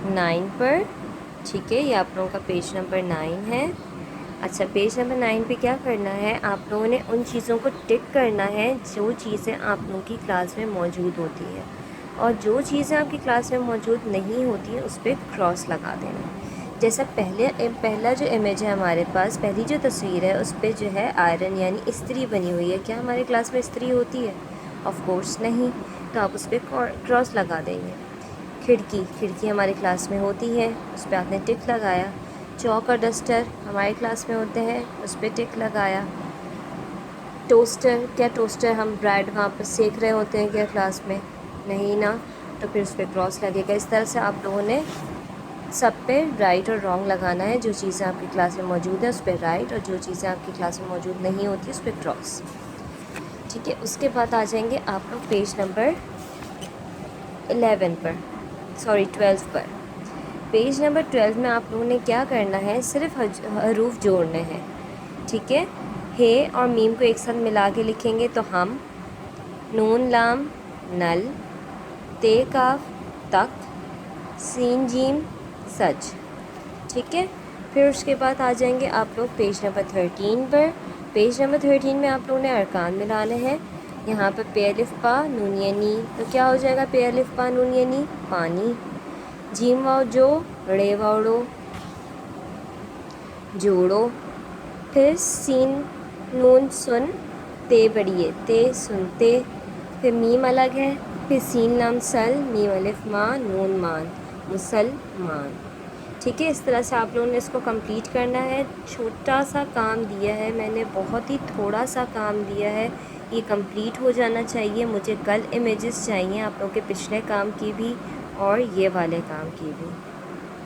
9 پر. ٹھیک ہے، یہ آپ لوگوں کا پیج نمبر 9 ہے. اچھا، پیج نمبر 9 پہ کیا کرنا ہے، آپ لوگوں نے ان چیزوں کو ٹک کرنا ہے جو چیزیں آپ لوگوں کی کلاس میں موجود ہوتی ہیں، اور جو چیزیں آپ کی کلاس میں موجود نہیں ہوتی ہیں اس پہ کراس لگا دینا. جیسا پہلا جو امیج ہے ہمارے پاس، پہلی جو تصویر ہے اس پہ جو ہے آئرن یعنی استری بنی ہوئی ہے. کیا ہمارے کلاس میں استری ہوتی ہے؟ آف کورس نہیں، تو آپ اس پہ کراس لگا دیں گے. کھڑکی ہماری کلاس میں ہوتی ہے، اس پہ آپ نے ٹک لگایا. چاک اور ڈسٹر ہمارے کلاس میں ہوتے ہیں، اس پہ ٹک لگایا. کیا ٹوسٹر ہم بریڈ وہاں پہ سیک رہے ہوتے ہیں کیا کلاس میں؟ نہیں نا، تو پھر اس پہ کراس لگے گا. اس طرح سے آپ لوگوں نے سب پہ رائٹ اور رانگ لگانا ہے. جو چیزیں آپ کی کلاس میں موجود ہیں اس پہ رائٹ، اور جو چیزیں آپ کی کلاس میں موجود نہیں ہوتی اس پہ کراس. ٹھیک ہے، اس کے بعد آ جائیں گے آپ لوگ پیج نمبر 11 پر، 12 پر. پیج نمبر 12 میں آپ لوگوں نے کیا کرنا ہے، صرف حروف جوڑنے ہیں. ٹھیک ہے، ہے اور میم کو ایک ساتھ ملا کے لکھیں گے تو ہم، نون لام نل، تے کاف تک، سین جیم سچ. ٹھیک ہے، پھر اس کے بعد آ جائیں گے آپ لوگ پیج نمبر 13 پر. پیج نمبر 13 میں آپ لوگوں نے ارکان ملانے ہیں. یہاں پہ پے الف پا نون یا نی، تو کیا ہو جائے گا پے الف پا نون یا نی؟ پانی. جیم واؤ جو، رے واؤ ڑو، جوڑو. پھر سین نون سن، تے بڑی ہے تے سنتے. پھر میم الگ ہے، پھر سین لام سل، میم الف ماں نون مان، مسلمان. ٹھیک ہے، اس طرح سے آپ لوگوں نے اس کو کمپلیٹ کرنا ہے. چھوٹا سا کام دیا ہے میں نے، بہت ہی تھوڑا سا کام دیا ہے، یہ کمپلیٹ ہو جانا چاہیے. مجھے کل امیجز چاہیے آپ لوگوں کے پچھلے کام کی بھی اور یہ والے کام کی بھی.